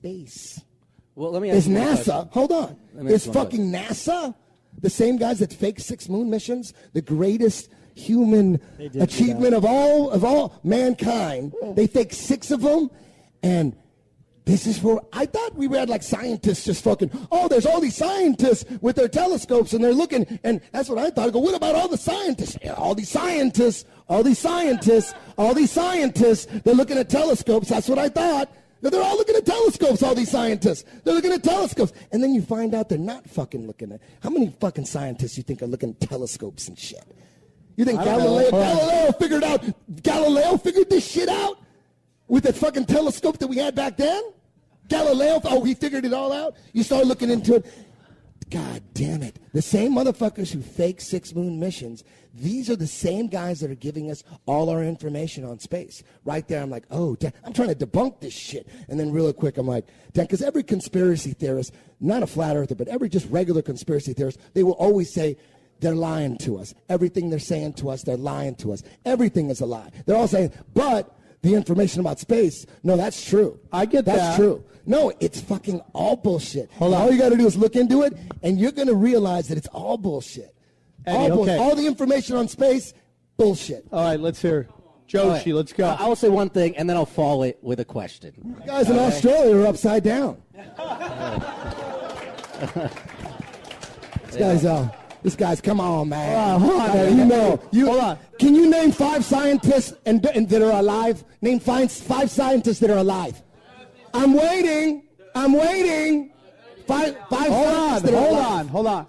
space. Well, let me ask Is you one NASA, question. hold on, Let me is ask you one fucking NASA the same guys that fake 6 moon missions, the greatest human achievement of all mankind? They fake 6 of them, and this is where I thought we had like scientists just fucking, oh, there's all these scientists with their telescopes and they're looking, and that's what I thought. I go, what about all the scientists? Yeah, all these scientists, they're looking at telescopes. That's what I thought. They're all looking at telescopes, all these scientists. They're looking at telescopes. And then you find out they're not fucking looking at, how many fucking scientists you think are looking at telescopes and shit? You think Galileo figured this shit out? With that fucking telescope that we had back then? Galileo, he figured it all out? You start looking into it. God damn it. The same motherfuckers who fake 6 moon missions, these are the same guys that are giving us all our information on space. Right there, I'm like, oh, damn, I'm trying to debunk this shit. And then real quick, I'm like, damn, because every conspiracy theorist, not a flat earther, but every just regular conspiracy theorist, they will always say, they're lying to us. Everything they're saying to us, they're lying to us. Everything is a lie. They're all saying, but the information about space, no, that's true. I get that. That's true. No, it's fucking all bullshit. Hold on. All you got to do is look into it, and you're going to realize that it's all bullshit. Eddie, okay. All the information on space, bullshit. All right, let's hear Joshi. Right. Let's go. I will say one thing, and then I'll follow it with a question. You guys in Australia are upside down. This guy's, come on, man. Hold on, Eddie. Hold on. Can you name 5 scientists and that are alive? Name 5 scientists that are alive. I'm waiting. 5 scientists that are alive. Hold on.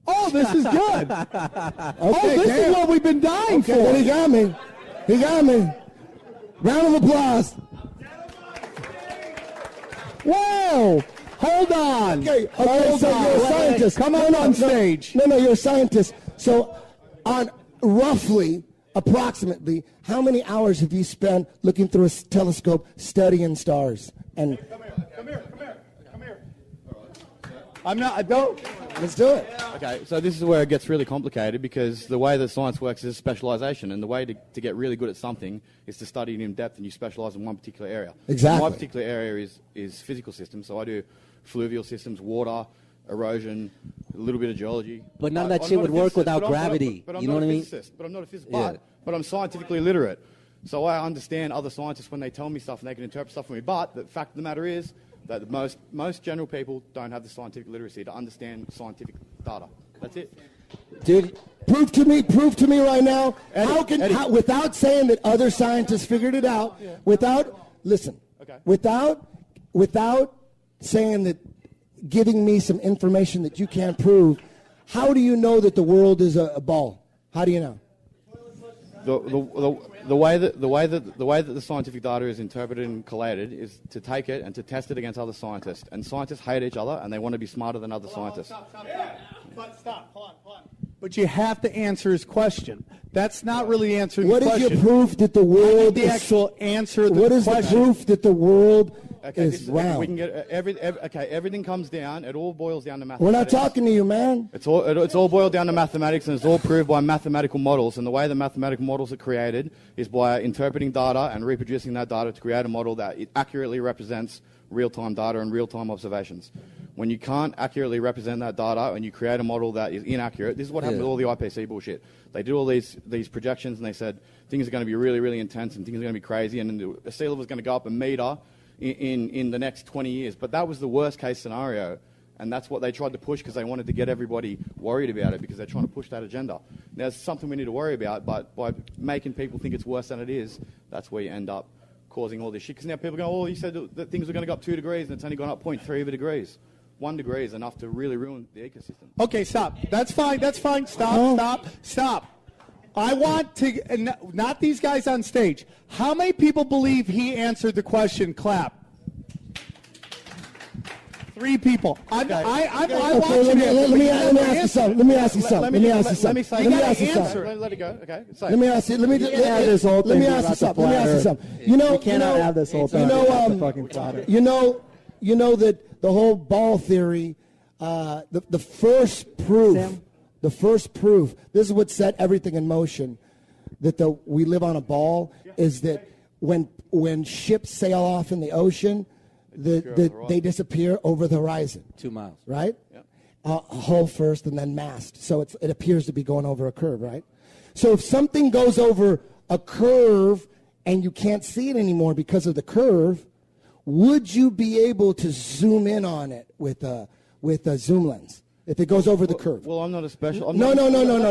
Oh, this is good. This is what we've been dying for. Then he got me. Round of applause. Whoa. Hold on. Okay, Hold so on. you're a scientist. Come on stage. No, you're a scientist. So on roughly, approximately, how many hours have you spent looking through a telescope studying stars? And Come here. I don't. Let's do it. Okay, so this is where it gets really complicated because the way that science works is specialization, and the way to get really good at something is to study it in depth, and you specialize in one particular area. Exactly. My particular area is physical systems, so I do fluvial systems, water, erosion, a little bit of geology. But none of that shit would work without gravity. But I'm You know not what a I mean? physicist. But I'm not a physicist. Yeah. But I'm scientifically literate. So I understand other scientists when they tell me stuff and they can interpret stuff for me. But the fact of the matter is that most general people don't have the scientific literacy to understand scientific data. That's it. Dude, prove to me right now, without saying that other scientists figured it out, without saying that, giving me some information that you can't prove, how do you know that the world is a ball? How do you know? The way that the scientific data is interpreted and collated is to take it and to test it against other scientists. And scientists hate each other and they want to be smarter than other scientists. Stop. Hold on. But you have to answer his question. That's not really answering the What question. is your proof that the world the actual answer of the What is the question. proof that the world is We round? can get everything comes down. It all boils down to mathematics. We're not talking to you, man. It's all boiled down to mathematics, and it's all proved by mathematical models. And the way the mathematical models are created is by interpreting data and reproducing that data to create a model that it accurately represents real-time data and real-time observations. When you can't accurately represent that data and you create a model that is inaccurate, this is what happened with all the IPC bullshit. They did all these projections and they said things are going to be really, really intense and things are going to be crazy and the sea level is going to go up a meter in the next 20 years. But that was the worst case scenario. And that's what they tried to push because they wanted to get everybody worried about it because they're trying to push that agenda. Now, it's something we need to worry about, but by making people think it's worse than it is, that's where you end up causing all this shit. Because now people go, oh, you said that things were going to go up 2 degrees and it's only gone up 0.3 of a degrees. 1 degree is enough to really ruin the ecosystem. Okay, stop. That's fine. Stop. I want to, not these guys on stage. How many people believe he answered the question? Clap. 3 people. I want you to. Let me ask you something. Let me ask you something. Let it go. Okay. Let me ask you. Let me ask you something. We cannot have this whole thing about the fucking flat earth. You know that the whole ball theory, the first proof, this is what set everything in motion, that we live on a ball, is that when when ships sail off in the ocean, they disappear over the horizon. 2 miles. Right? Yep. Hull first and then mast. So it appears to be going over a curve, right? So if something goes over a curve and you can't see it anymore because of the curve, would you be able to zoom in on it with a zoom lens if it goes over the curve? Well, I'm not a special. No.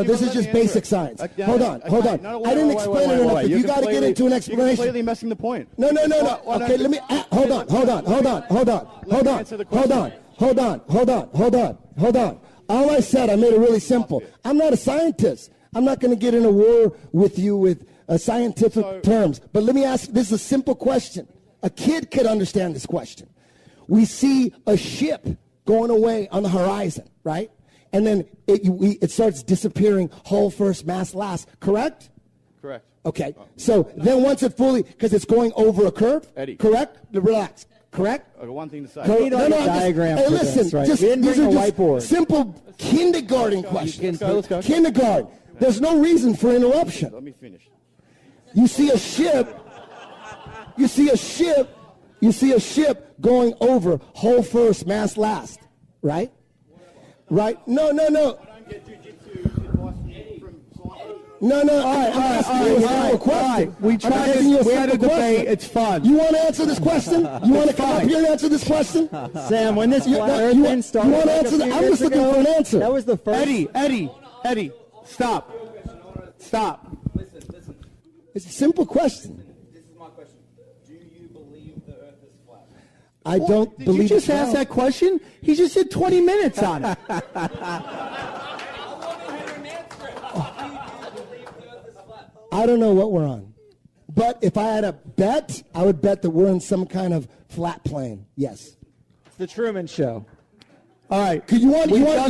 This is just basic science. Hold on. I didn't explain it enough. If you got to get into an explanation. You're completely messing the point. No. Okay, let me. Hold on. All I said, I made it really simple. I'm not a scientist. I'm not going to get in a war with you with scientific terms. But let me ask. This is a simple question. A kid could understand this question. We see a ship going away on the horizon, right? And then it starts disappearing, hull first, mast last, correct? Correct. Okay, so then once it fully, because it's going over a curve, Eddie. Correct? Relax, correct? I got one thing to say. We need a diagram hey, for listen, this, right? just, We didn't these bring are a just whiteboard. simple kindergarten questions. Let's go. Kindergarten. There's no reason for interruption. Let me finish. You see a ship going over hull first, mast last, right? Right? No. No. All right. We tried to. We had a debate. It's fun. You want to answer this question? You want to come up here and answer this question? Sam, when this flat Earth thing started, you want to answer that? I'm just looking for an answer. That was the first. Eddie, stop. Listen. It's a simple question. This is my question. Do you believe the Earth is flat? I don't Did believe you just it ask now. that question? He just did 20 minutes on it. I don't know what we're on. But if I had a bet, I would bet that we're in some kind of flat plane. Yes. It's the Truman Show. All right. You know what I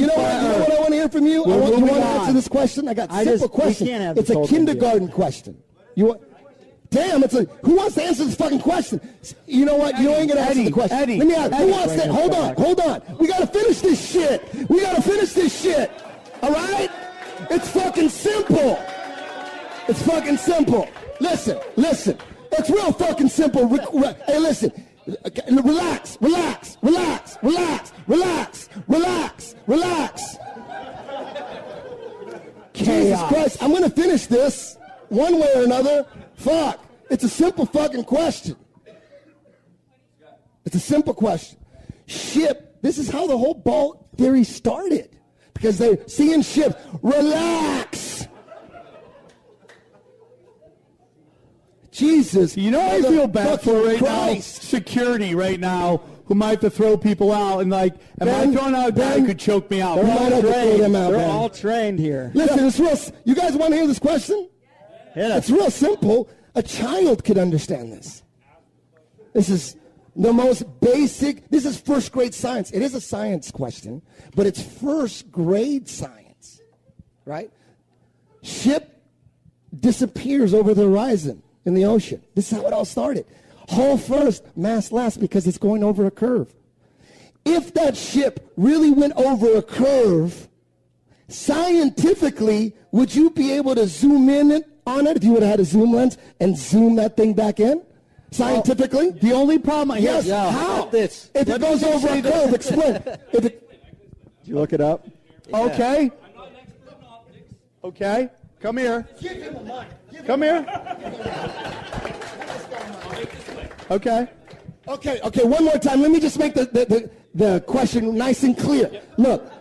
want to hear from you? You want to answer this question? I got a simple question. It's a kindergarten question. Damn, who wants to answer this fucking question? You know what? You ain't going to answer the question. Let me ask. Who wants to? Hold on. We got to finish this shit. All right? It's fucking simple. Listen. It's real fucking simple. Hey, listen. Relax. Jesus Christ, I'm going to finish this one way or another. Fuck. It's a simple fucking question. Ship. This is how the whole ball theory started. Because they're seeing ships. Relax. Jesus. You know, I feel bad for right Christ. now. Security right now, who might have to throw people out, and am I throwing out a guy who could choke me out? They're all trained here. Listen, it's real. You guys want to hear this question? It's real simple. A child could understand this. This is the most basic. This is first grade science. It is a science question, but it's first grade science, right? Ship disappears over the horizon in the ocean. This is how it all started. Hull first, mast last, because it's going over a curve. If that ship really went over a curve, scientifically, would you be able to zoom in on it if you would have had a zoom lens and zoom that thing back in? Scientifically? The only problem I have. Yes, how? This. If it goes over a curve, explain. Did you look it up? Yeah. Okay. Okay. Come here. Okay. Okay, one more time. Let me just make the question nice and clear. Look,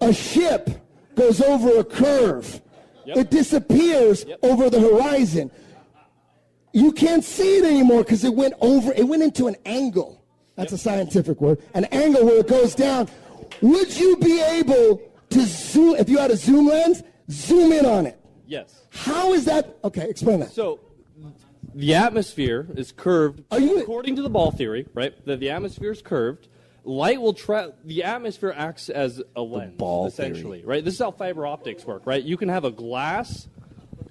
a ship goes over a curve. It disappears over the horizon. You can't see it anymore because it went into an angle. That's a scientific word. An angle where it goes down. Would you be able to zoom, if you had a zoom lens, zoom in on it? Yes. How is that? Okay, explain that. So the atmosphere is curved according to the ball theory, right? That the atmosphere is curved. Light will the atmosphere acts as a lens, essentially, right? This is how fiber optics work, right? You can have a glass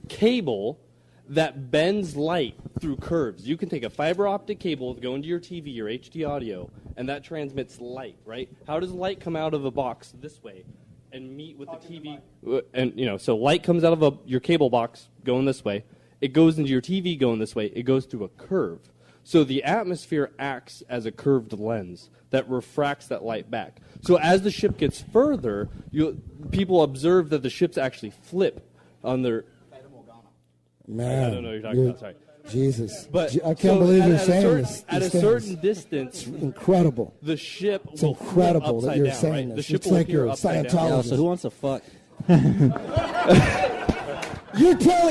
cable that bends light through curves. You can take a fiber optic cable, go into your TV, your HD audio, and that transmits light, right? How does light come out of a box this way and meet with the TV? And, so light comes out of your cable box going this way. It goes into your TV going this way. It goes through a curve. So the atmosphere acts as a curved lens that refracts that light back. So as the ship gets further, people observe that the ships actually flip on their... Man, I don't know what you're talking about, sorry. Jesus. But I can't believe you're saying this. At a certain distance, it's incredible. The ship it's will incredible flip that you're down, saying right? this. The ship It's will like you're a appear upside down. Scientologist. So who wants to fuck?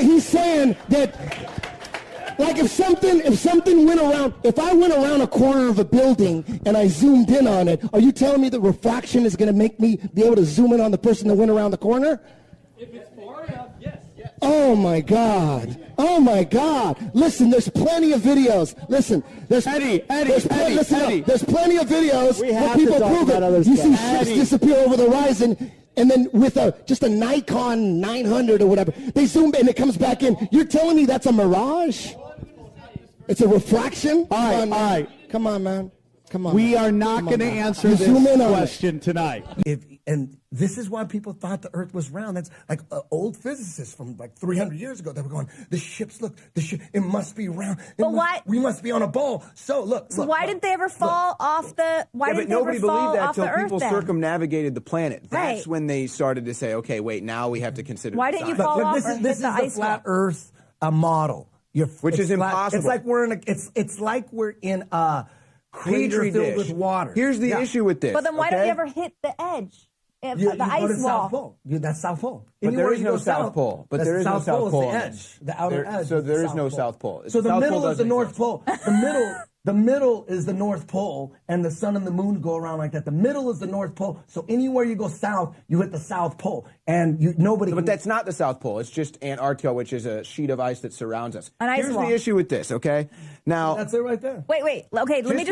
He's saying that, like if something went around, if I went around a corner of a building and I zoomed in on it, are you telling me the refraction is going to make me be able to zoom in on the person that went around the corner? If it's far enough, yes. Oh my God. Oh my God. Listen, there's plenty of videos. Listen, there's Eddie. There's plenty of videos where people prove it. You see ships disappear over the horizon, and then with just a Nikon 900 or whatever, they zoom and it comes back in. You're telling me that's a mirage? It's a refraction? All right. Come on, man. Come on. We are not going to answer this question tonight. And this is why people thought the Earth was round. That's like old physicists from like 300 years ago. They were going, the ships, look, it must be round. We must be on a ball. So why didn't they ever fall off the? Why didn't they ever fall off the Earth? But nobody believed that until people circumnavigated the planet. That's right. when they started to say, okay, wait, now we have to consider. Why didn't you fall off? This is the flat Earth model, which is impossible. It's like we're in a crater filled with water. Here's the issue with this. But then why don't you ever hit the edge? The ice wall. South Pole. That's South Pole. But there is no South Pole. But there is no South Pole. The edge, the outer edge. So there is no South Pole. So the middle is the North Pole. The middle is the North Pole, and the sun and the moon go around like that. The middle is the North Pole. So anywhere you go south, you hit the South Pole, and nobody. But that's not the South Pole. It's just Antarctica, which is a sheet of ice that surrounds us. An ice wall. Here's the issue with this. Okay, now that's it right there. Wait. Okay, let me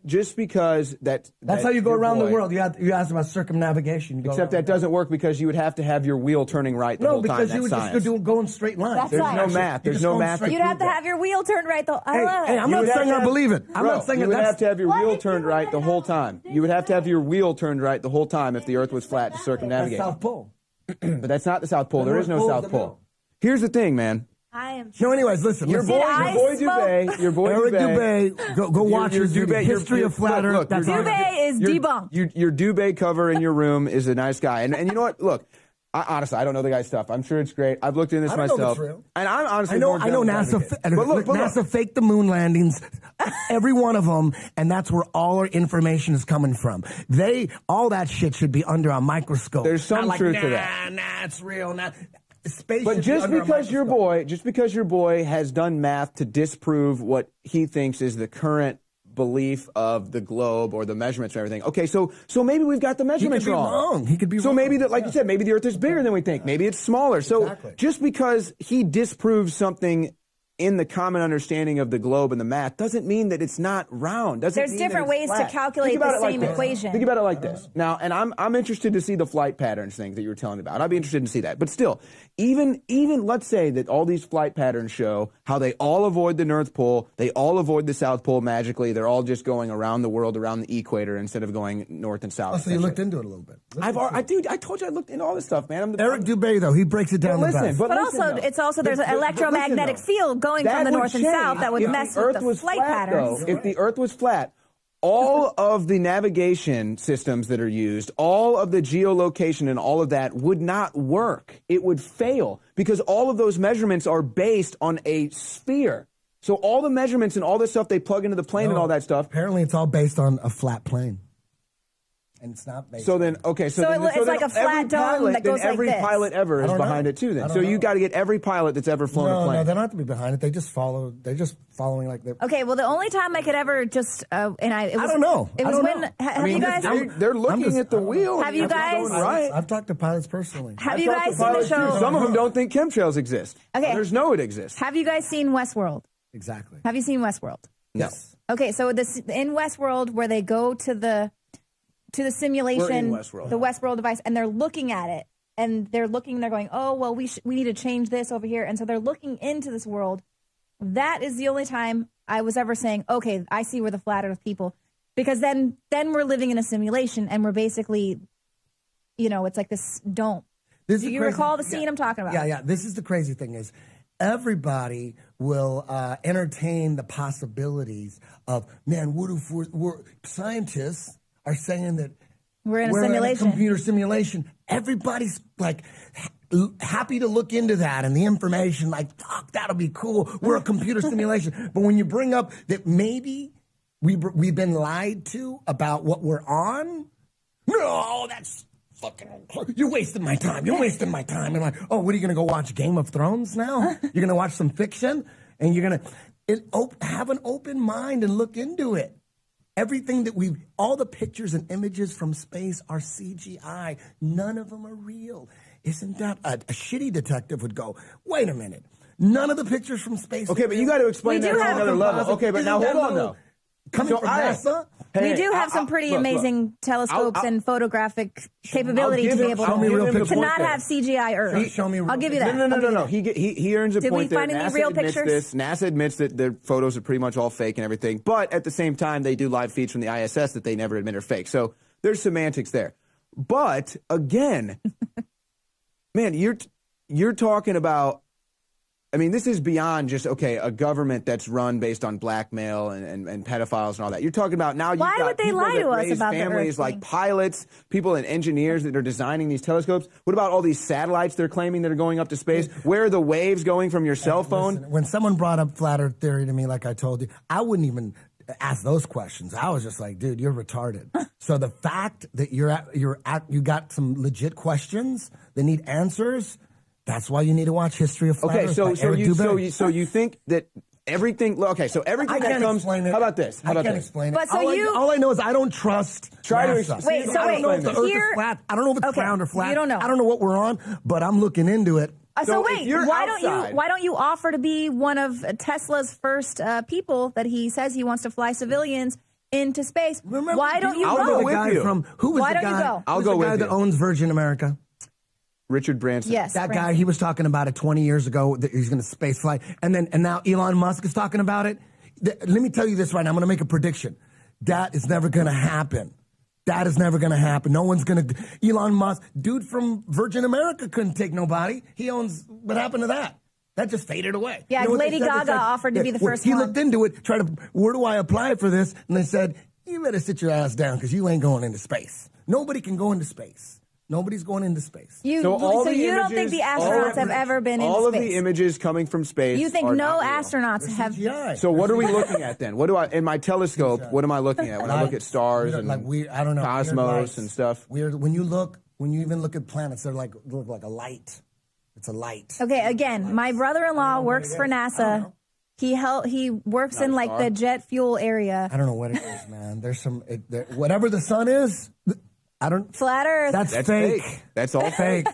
just because that's how you go around the world. You asked about circumnavigation. Except that doesn't work because you would have to have your wheel turning right the whole time. No, because you would just go in straight lines. There's no math. There's no math. You'd have to have your wheel turned right. Hey, I'm not saying I believe it. I'm not saying you would have to have your wheel turned right the whole time. You would have to have your wheel turned right the whole time if the Earth was flat to circumnavigate. That's South Pole. But that's not the South Pole. There is no South Pole. Here's the thing, man. No, anyways, listen. Your boy Dubé, Eric Dubé, go watch your history of flat Earth. Dubé is debunked. Your Dubé cover in your room is a nice guy, and you know what? Look. Honestly, I don't know the guy's stuff. I'm sure it's great. I've looked into this myself. Know it's real. And I'm honestly I know NASA. NASA faked the moon landings, every one of them, and that's where all our information is coming from. All that shit should be under a microscope. There's some truth to that. Nah, it's real. But just because your boy has done math to disprove what he thinks is the current belief of the globe or the measurements and everything. Okay, so maybe we've got the measurements wrong. He could be wrong. So maybe that, like you said, maybe the Earth is bigger than we think. Maybe it's smaller. So just because he disproves something in the common understanding of the globe and the math doesn't mean that it's not round. There's different ways to calculate the same equation. Think about it like this. Now, and I'm interested to see the flight patterns thing that you were telling me about. I'd be interested to see that. But still, even let's say that all these flight patterns show how they all avoid the North Pole, they all avoid the South Pole magically. They're all just going around the world, around the equator, instead of going north and south. So you looked into it a little bit. I told you I looked into all this stuff, man. Eric Dubé, though, he breaks it down. But also there's an electromagnetic field going from the north and south that would mess with the flight patterns. If the Earth was flat, all of the navigation systems that are used, all of the geolocation and all of that would not work. It would fail because all of those measurements are based on a sphere. So all the measurements and all the stuff they plug into the plane and all that stuff. Apparently it's all based on a flat plane. And it's not based. So then, okay. So it's like a flat dome that goes like every this. pilot ever is behind it too. Then, so you got to get every pilot that's ever flown a plane. No, they don't have to be behind it. They just follow. They're just following like the. Okay, well, the only time I could ever just I don't know. It was when have you guys? They're looking at the wheel. Have you guys? I've talked to pilots personally. Have you guys seen the show? Some of them don't think chemtrails exist. Okay, others know it exists. Have you guys seen Westworld? Exactly. Have you seen Westworld? No. Okay, so in Westworld where they go to the simulation, the Westworld device, and they're looking at it, and they're going, oh, well, we need to change this over here. And so they're looking into this world. That is the only time I was ever saying, okay, I see where the flat earth people, because then we're living in a simulation, and we're basically, it's like this dome. Do you recall the scene I'm talking about? Yeah. This is the crazy thing is everybody will entertain the possibilities of, man, what if scientists are saying that we're in a in a simulation. computer simulation. Everybody's like happy to look into that and the information, like, fuck, that'll be cool. We're a computer simulation. But when you bring up that maybe we've been lied to about what we're on, no, that's fucking, you're wasting my time. You're wasting my time. And like, oh, what are you going to go watch Game of Thrones now? You're going to watch some fiction and you're going to have an open mind and look into it. Everything that all the pictures and images from space are CGI. None of them are real. Isn't that a shitty detective would go, wait a minute. None of the pictures from space. Okay, but you got to explain that on another level. Okay, but now hold on though. Coming from NASA? We do have some pretty amazing telescopes and photographic capability to be able to not have CGI Earth. Show me. I'll give you that. No. He earns a point there. Did we find any real pictures? NASA admits that their photos are pretty much all fake and everything, but at the same time, they do live feeds from the ISS that they never admit are fake. So there's semantics there. But again, man, you're talking about. I mean, this is beyond just, okay, a government that's run based on blackmail and pedophiles and all that. You're talking about now you've got people that raise families like pilots, people and engineers that are designing these telescopes. What about all these satellites they're claiming that are going up to space? Where are the waves going from your cell phone? Listen, when someone brought up flat earth theory to me, like I told you, I wouldn't even ask those questions. I was just like, dude, you're retarded. So the fact that you got some legit questions that need answers, that's why you need to watch History of Flat Earth. So you think that everything? Okay, so everything that comes. How about this? I can't explain it. But all I know is I don't trust. Try to NASA. explain. I don't know if the Earth is flat. I don't know if it's round or flat. You don't know. I don't know what we're on, but I'm looking into it. So wait, why don't you offer to be one of Tesla's first people that he says he wants to fly civilians into space? Remember, why don't you I'll go? go with you. Who was Why the don't guy? you go? I'll go with the guy you. that owns Virgin America. Richard Branson. Yes, that guy, he was talking about it 20 years ago that he's going to space flight. And now Elon Musk is talking about it. Let me tell you this right now. I'm going to make a prediction. That is never going to happen. That is never going to happen. No one's going to. Elon Musk, dude from Virgin America couldn't take nobody. He owns. What happened to that? That just faded away. Yeah, you know Lady Gaga offered to be the first he one. He looked into it, where do I apply for this? And they said, you better sit your ass down because you ain't going into space. Nobody can go into space. Nobody's going into space. You don't think the astronauts have ever been in space? All of the images coming from space. You think no astronauts have? CGI. So what are we looking at then? What do I in my telescope? What am I looking at when I look at stars and I don't know, cosmos and stuff? When you even look at planets, they're look like a light. It's a light. Okay, again, my brother-in-law works for NASA. He works in like the jet fuel area. I don't know what it is, man. There's whatever the sun is. I don't. Flat Earth. That's fake. That's all fake.